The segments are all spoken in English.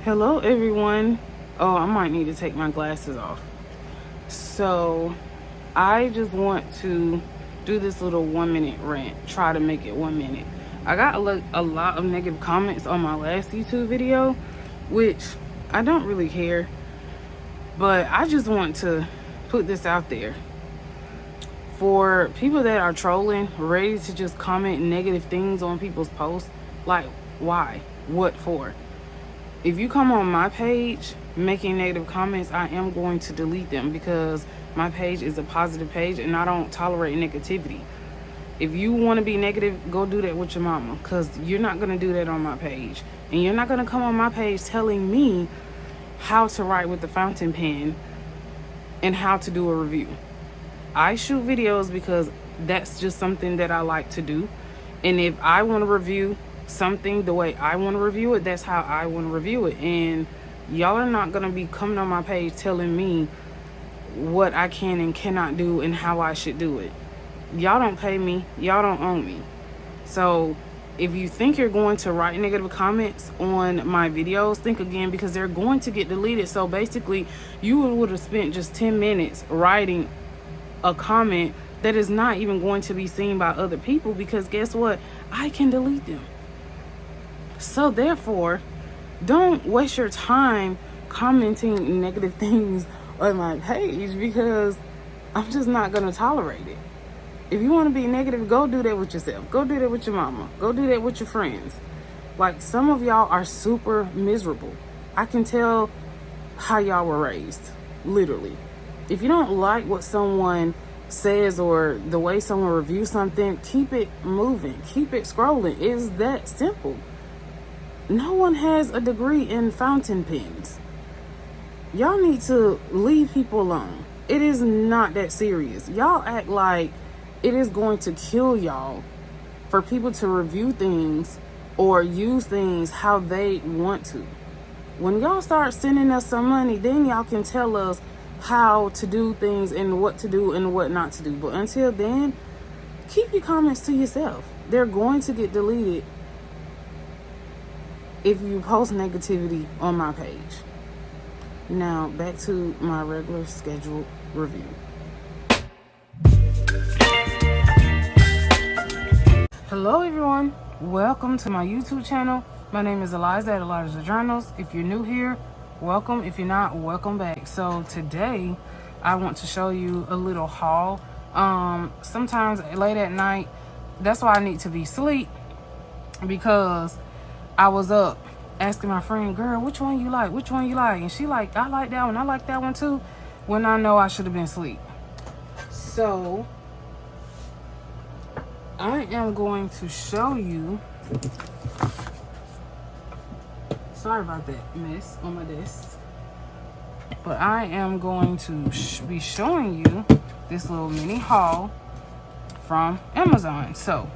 Hello everyone. Oh, I might need to take my glasses off. So, I just want to do this little 1 minute rant. Try to make it 1 minute. I got a lot of negative comments on my last YouTube video, which I don't really care. But I just want to put this out there. For people that are trolling, ready to just comment negative things on people's posts, like, why? What for? If you come on my page making negative comments, I am going to delete them because my page is a positive page and I don't tolerate negativity. If you want to be negative, go do that with your mama, because you're not going to do that on my page. And you're not going to come on my page telling me how to write with the fountain pen and how to do a review. I shoot videos because that's just something that I like to do. And if I want to review something the way I want to review it, that's how I want to review it. And y'all are not going to be coming on my page telling me what I can and cannot do and how I should do it. Y'all don't pay me. Y'all don't own me. So if you think you're going to write negative comments on my videos, think again, because they're going to get deleted. So basically, you would have spent just 10 minutes writing a comment that is not even going to be seen by other people, because guess what? I can delete them. So therefore, don't waste your time commenting negative things on my page, because I'm just not going to tolerate it. If you want to be negative, go do that with yourself. Go do that with your mama. Go do that with your friends. Like, some of y'all are super miserable. I can tell how y'all were raised, literally. If you don't like what someone says or the way someone reviews something, keep it moving. Keep it scrolling. It's that simple. No one has a degree in fountain pens. Y'all need to leave people alone. It is not that serious. Y'all act like it is going to kill y'all for people to review things or use things how they want to. When y'all start sending us some money, then y'all can tell us how to do things and what to do and what not to do. But until then, keep your comments to yourself. They're going to get deleted if you post negativity on my page. Now, back to my regular scheduled review. Hello everyone, welcome to my YouTube channel. My name is Eliza at Eliza Journals. If you're new here, welcome. If you're not, welcome back. So today I want to show you a little haul. Sometimes late at night, that's why I need to be asleep, because I was up asking my friend, girl, which one you like? Which one you like? And she like, I like that one. I like that one too. When I know I should have been asleep. So I am going to show you. Sorry about that mess on my desk. But I am going to be showing you this little mini haul from Amazon. So,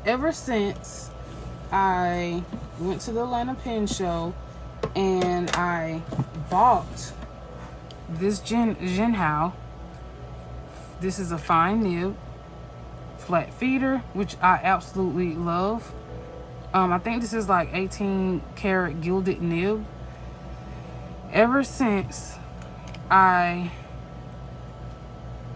ever since I went to the Atlanta Pen Show and I bought this Jinhao. This is a fine nib flat feeder, which I absolutely love. I think this is like 18 karat gilded nib. Ever since I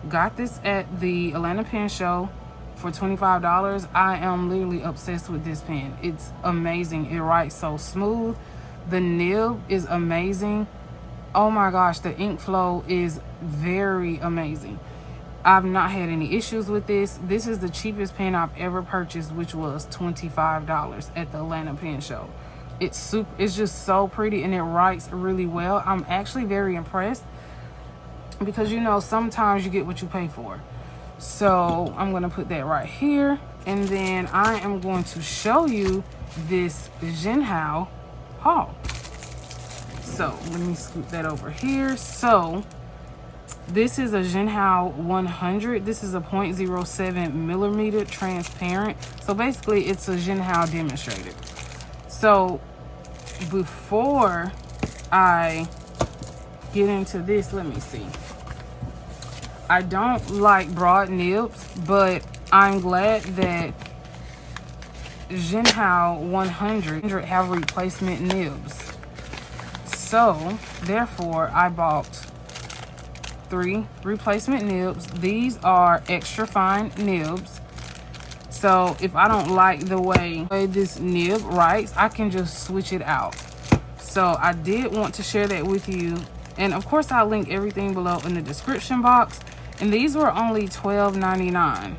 got this at the Atlanta Pen Show for $25, I am literally obsessed with this pen. It's amazing. It writes so smooth. The nib is amazing. Oh my gosh, the ink flow is very amazing. I've not had any issues with this. This is the cheapest pen I've ever purchased, which was $25 at the Atlanta Pen Show. It's just so pretty and it writes really well. I'm actually very impressed, because you know, sometimes you get what you pay for. So I'm going to put that right here, and then I am going to show you this Jinhao haul. So let me scoot that over here. So this is a Jinhao 100. This is a 0.07 millimeter transparent. So basically it's a Jinhao demonstrator. So before I get into this, let me see. I don't like broad nibs, but I'm glad that Jinhao 100 have replacement nibs. So therefore I bought 3 replacement nibs. These are extra fine nibs. So if I don't like the way this nib writes, I can just switch it out. So I did want to share that with you. And of course I'll link everything below in the description box. And these were only $12.99.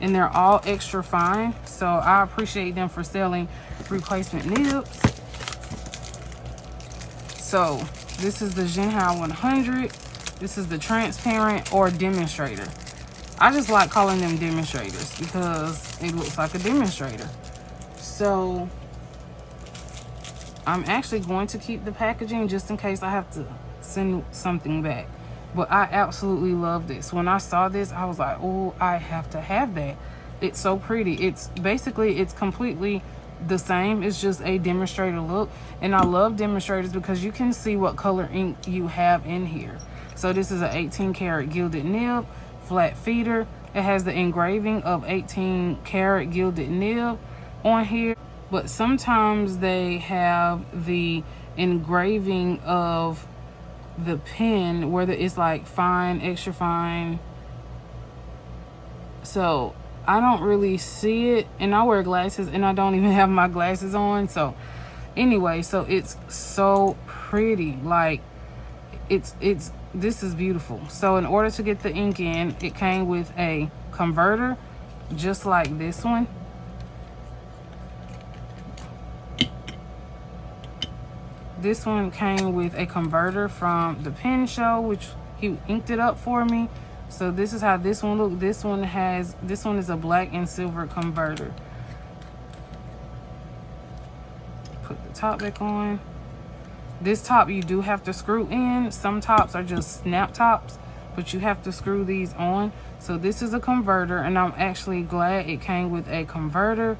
And they're all extra fine. So I appreciate them for selling replacement nibs. So this is the Jinhao 100. This is the transparent or demonstrator. I just like calling them demonstrators because it looks like a demonstrator. So I'm actually going to keep the packaging just in case I have to send something back. But I absolutely love this. When I saw this, I was like, oh, I have to have that. It's so pretty. It's basically, it's completely the same. It's just a demonstrator look. And I love demonstrators because you can see what color ink you have in here. So this is an 18 karat gilded nib, flat feeder. It has the engraving of 18 karat gilded nib on here. But sometimes they have the engraving of the pen, whether it's like fine, extra fine. So I don't really see it, and I wear glasses and I don't even have my glasses on. So anyway, so it's so pretty. Like this is beautiful. So in order to get the ink in, it came with a converter just like this one. This one came with a converter from the pen show, which he inked it up for me. So this is how this one looks. This one is a black and silver converter. Put the top back on. This top you do have to screw in. Some tops are just snap tops, but you have to screw these on. So this is a converter, and I'm actually glad it came with a converter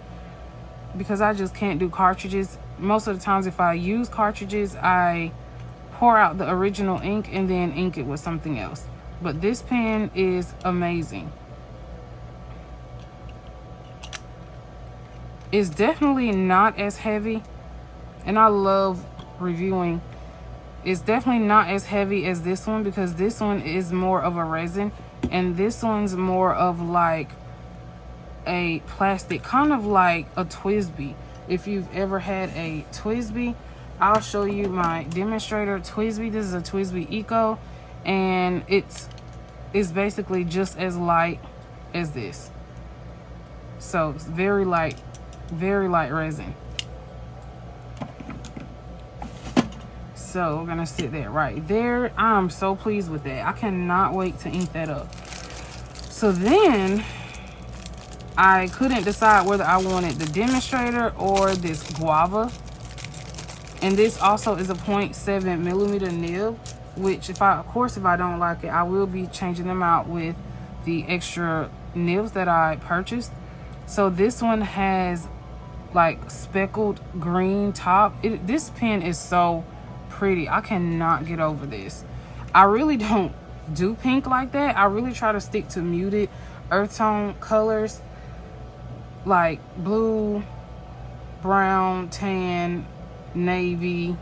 because I just can't do cartridges. Most of the times if I use cartridges, I pour out the original ink and then ink it with something else. But this pen is amazing. It's definitely not as heavy, and I love reviewing. It's definitely not as heavy as this one because this one is more of a resin and this one's more of like a plastic, kind of like a Twisby. If you've ever had a Twisby, I'll show you my demonstrator Twisby. This is a Twisby Eco, and it's basically just as light as this. So it's very light resin. So we're gonna sit that right there. I'm so pleased with that. I cannot wait to ink that up. So then I couldn't decide whether I wanted the demonstrator or this guava. And this also is a 0.7 millimeter nib, which of course if I don't like it, I will be changing them out with the extra nibs that I purchased. So this one has like speckled green top. This pen is so pretty. I cannot get over this. I really don't do pink like that. I really try to stick to muted earth tone colors like blue, brown, tan, navy.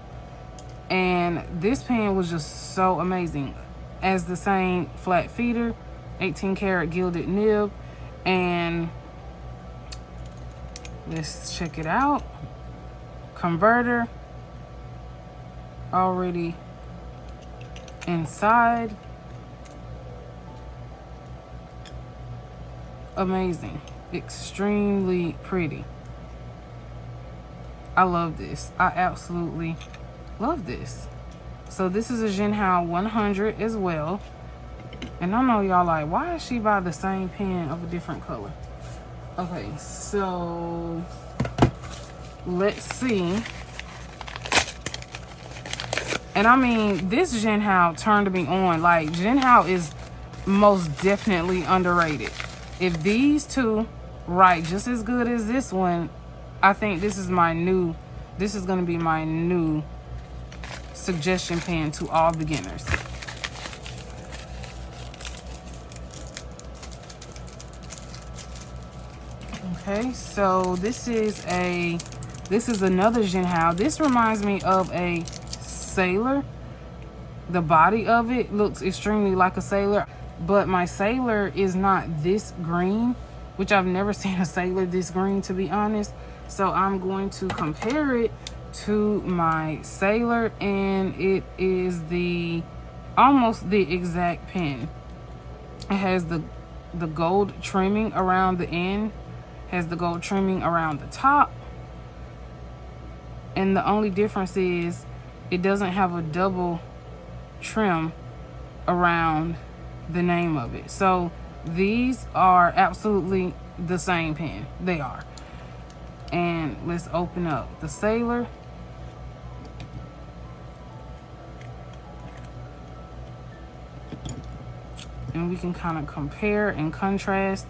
And this pen was just so amazing. As the same flat feeder, 18 karat gilded nib, and let's check it out. Converter already inside. Amazing. Extremely pretty. I love this. I absolutely love this. So this is a Jinhao 100 as well. And I know y'all like, why is she buy the same pen of a different color? Okay, so let's see. And I mean, this Jinhao turned me on. Like, Jinhao is most definitely underrated. If these two write just as good as this one, I think this is going to be my new suggestion pen to all beginners. Okay, so this is another Jinhao. This reminds me of a Sailor. The body of it looks extremely like a Sailor, but my Sailor is not this green, which I've never seen a Sailor this green, to be honest. So I'm going to compare it to my Sailor, and it is almost the exact pen. It has the gold trimming around the end, has the gold trimming around the top, and the only difference is it doesn't have a double trim around the name of it. So these are absolutely the same pen. They are. And let's open up the Sailor. And we can kind of compare and contrast.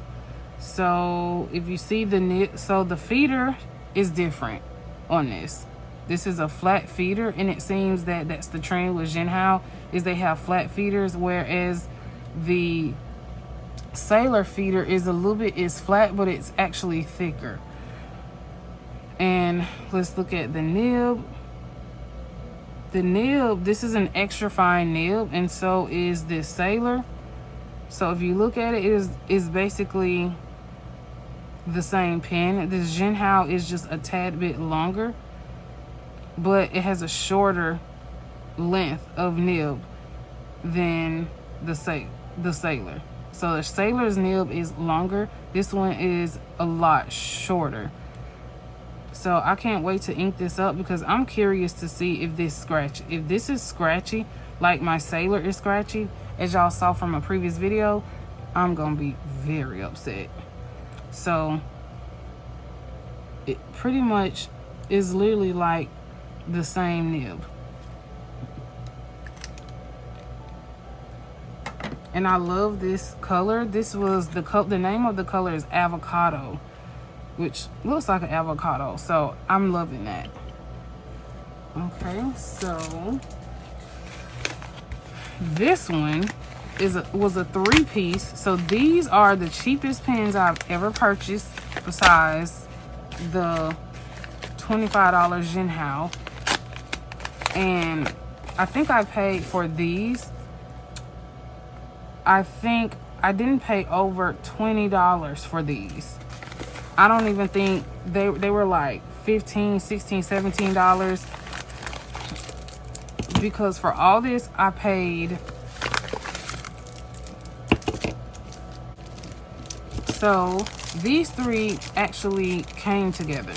So if you see the knit, so the feeder is different on this. This is a flat feeder, and it seems that that's the trend with Jinhao, is they have flat feeders, whereas the Sailor feeder is is flat, but it's actually thicker. And let's look at the nib. The nib, this is an extra fine nib, and so is this Sailor. So if you look at it, is basically the same pen. This Jinhao is just a tad bit longer, but it has a shorter length of nib than the Sailor. So the Sailor's nib is longer. This one is a lot shorter. So I can't wait to ink this up, because I'm curious to see if this is scratchy like my Sailor is scratchy, as y'all saw from a previous video. I'm gonna be very upset. So it pretty much is literally like the same nib. And I love this color. This was the name of the color is Avocado, which looks like an avocado. So I'm loving that. Okay, so this one was a 3-piece. So these are the cheapest pens I've ever purchased, besides the $25 Jinhao. And I think I paid for these, I think I didn't pay over $20 for these. I don't even think they were like $15, $16, $17, because for all this I paid. So these three actually came together,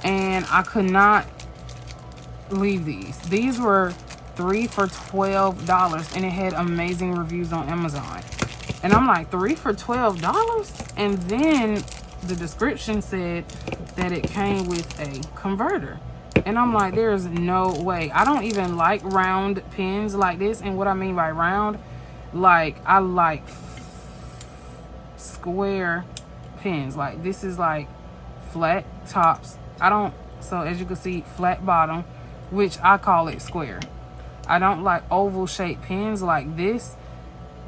and I could not leave these. These were 3 for $12, and it had amazing reviews on Amazon. And I'm like, 3 for $12? And then the description said that it came with a converter. And I'm like, there's no way. I don't even like round pens like this. And what I mean by round, like, I like square pens. Like, this is like flat tops. So as you can see, flat bottom, which I call it square. I don't like oval shaped pens like this,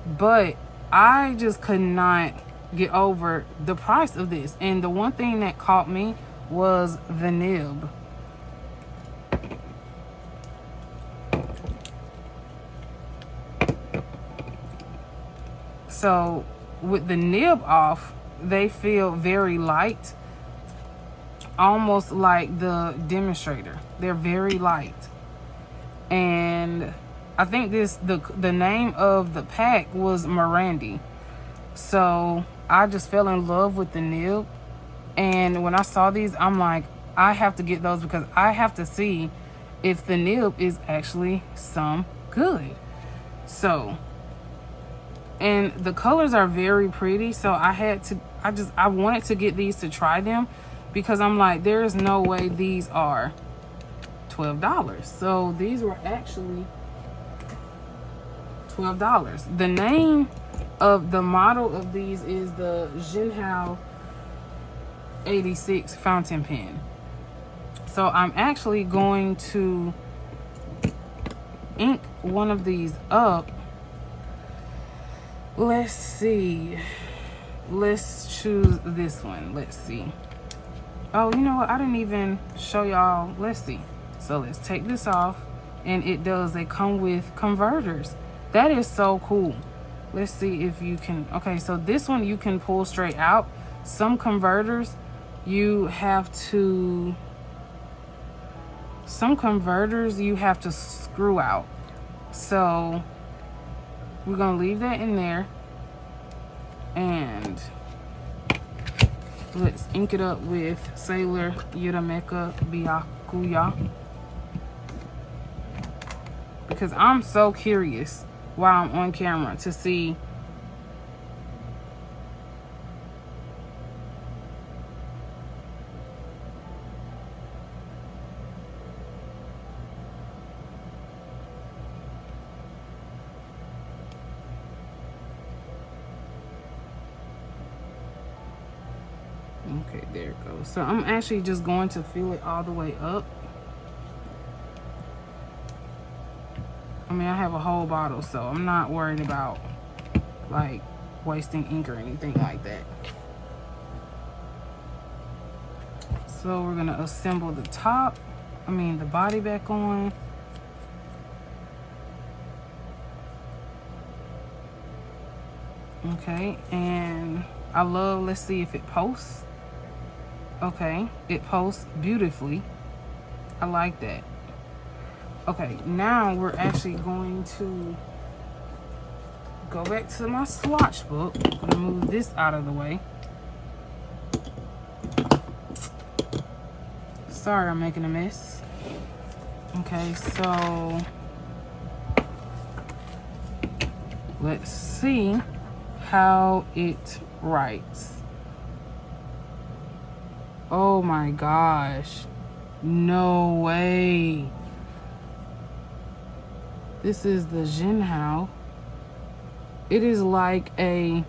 but I just could not get over the price of this. And the one thing that caught me was the nib. So with the nib off, they feel very light, almost like the demonstrator. They're very light. And I think the name of the pack was Mirandi. So I just fell in love with the nib. And when I saw these, I'm like, I have to get those, because I have to see if the nib is actually some good. So, and the colors are very pretty. So I wanted to get these to try them, because I'm like, there is no way these are $12. So these were actually $12. The name of the model of these is the Jinhao 86 fountain pen. So I'm actually going to ink one of these up. Let's see. Let's choose this one. Let's see. Oh, you know what? I didn't even show y'all. Let's see. So let's take this off. And it does, they come with converters. That is so cool. Let's see if you can, okay, so this one you can pull straight out. Some converters you have to screw out. So we're gonna leave that in there. And let's ink it up with Sailor Yurameka Byakuya. Because I'm so curious while I'm on camera to see okay, there it goes. So I'm actually just going to fill it all the way up. I mean, I have a whole bottle, so I'm not worried about like wasting ink or anything like that. So we're gonna assemble the the body back on. Okay, and I love, let's see if it posts. Okay, it posts beautifully. I like that. Okay, now we're actually going to go back to my swatch book. I'm gonna move this out of the way. Sorry, I'm making a mess. Okay, so let's see how it writes. Oh my gosh, no way. This is the Jinhao. It is like a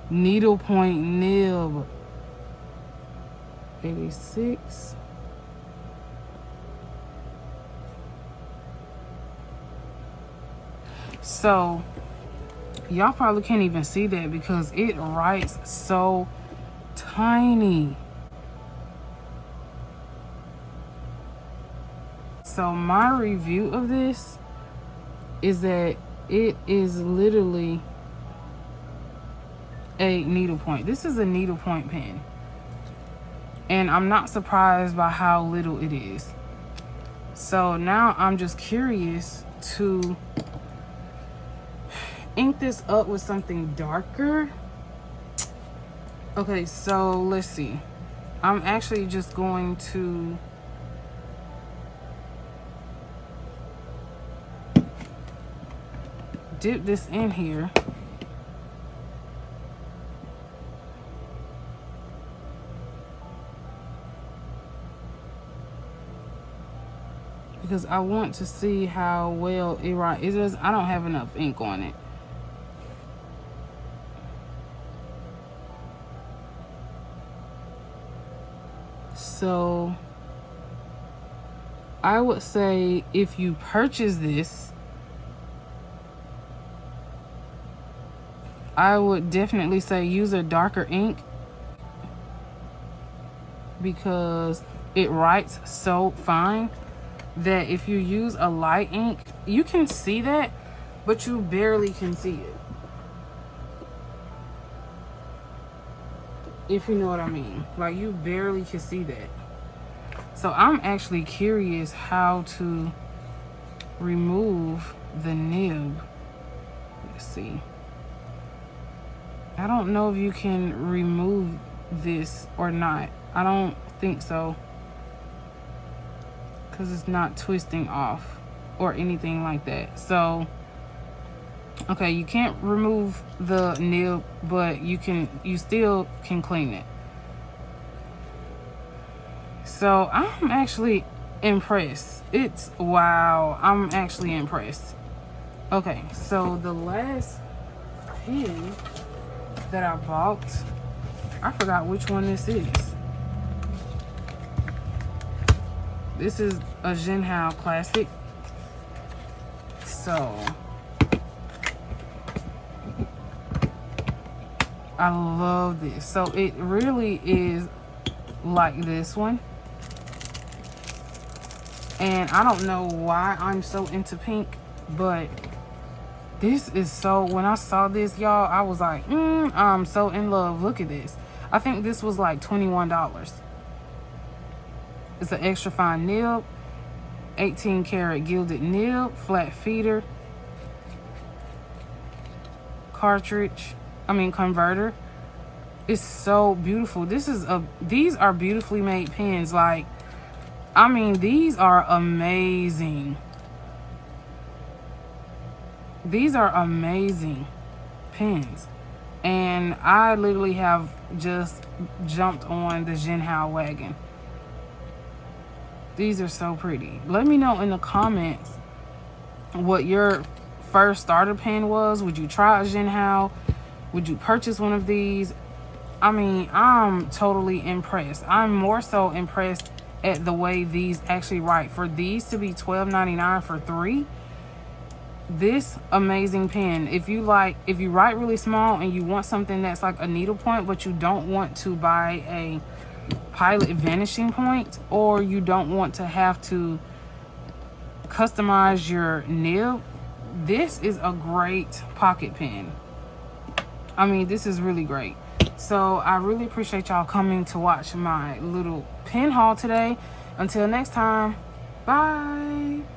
needlepoint nib. 86. So y'all probably can't even see that because it writes so tiny. So my review of this is that it is literally a needlepoint. This is a needlepoint pen. And I'm not surprised by how little it is. So now I'm just curious to ink this up with something darker. Okay, so let's see. I'm actually just going to dip this in here. Because I want to see how well it writes. It just, I don't have enough ink on it. So I would say if you purchase this, I would definitely say use a darker ink because it writes so fine that if you use a light ink, you can see that, but you barely can see it. If you know what I mean. Like, you barely can see that. So I'm actually curious how to remove the nib. Let's see. I don't know if you can remove this or not. I don't think so. Because it's not twisting off or anything like that. So, okay, you can't remove the nib, but you still can clean it. So I'm actually impressed. Wow, I'm actually impressed. Okay, so the last pen that I bought, I forgot which one this is. This is a Jinhao classic. So I love this. So it really is like this one. And I don't know why I'm so into pink, but this is so, when I saw this, y'all, I was like, I'm so in love. Look at this. I think this was like $21. It's an extra fine nib, 18 karat gilded nib, flat feeder, converter. It's so beautiful. These are beautifully made pens. Like, I mean, these are amazing. These are amazing pens. And I literally have just jumped on the Jinhao wagon. These are so pretty. Let me know in the comments what your first starter pen was. Would you try a Jinhao? Would you purchase one of these? I mean, I'm totally impressed. I'm more so impressed at the way these actually write. For these to be $12.99 for 3, this amazing pen. If you write really small and you want something that's like a needlepoint, but you don't want to buy a Pilot vanishing point, or you don't want to have to customize your nib, this is a great pocket pen. I mean, this is really great. So I really appreciate y'all coming to watch my little pen haul today. Until next time, bye.